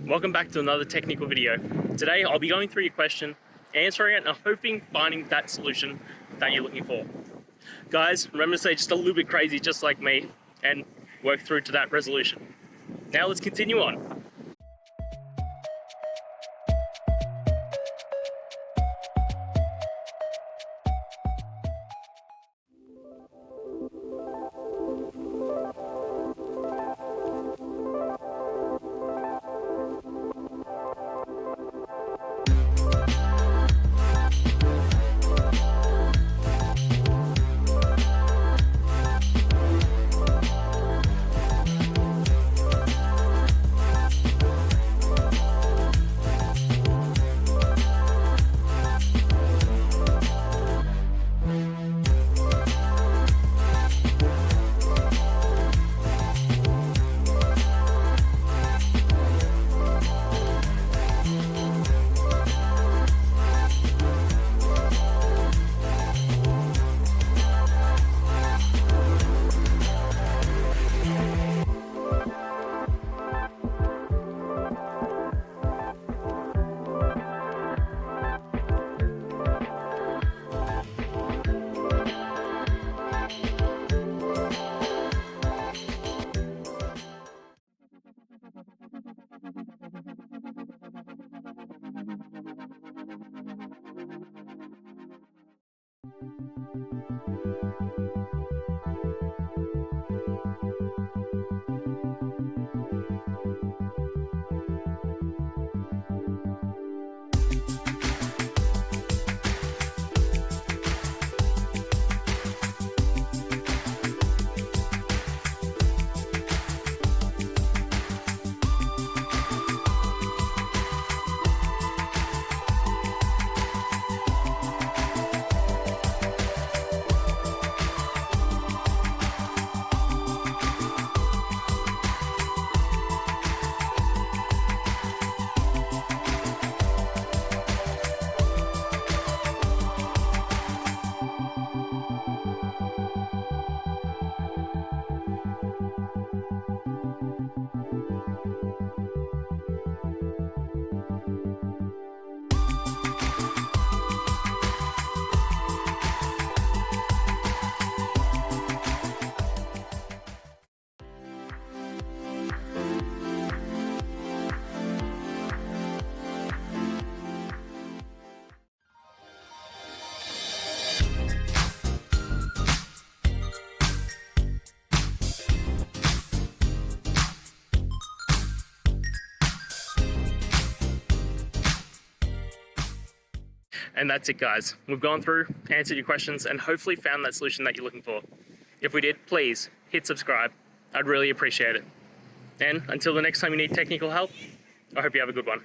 welcome back to another technical video. Today I'll be going through your question, answering it, and hoping finding that solution that you're looking for. Guys, remember to stay just a little bit crazy just like me and work through to that resolution. Now let's continue on. And that's it, guys. We've gone through, answered your questions, and hopefully found that solution that you're looking for. If we did, please hit subscribe. I'd really appreciate it. And until the next time you need technical help, I hope you have a good one.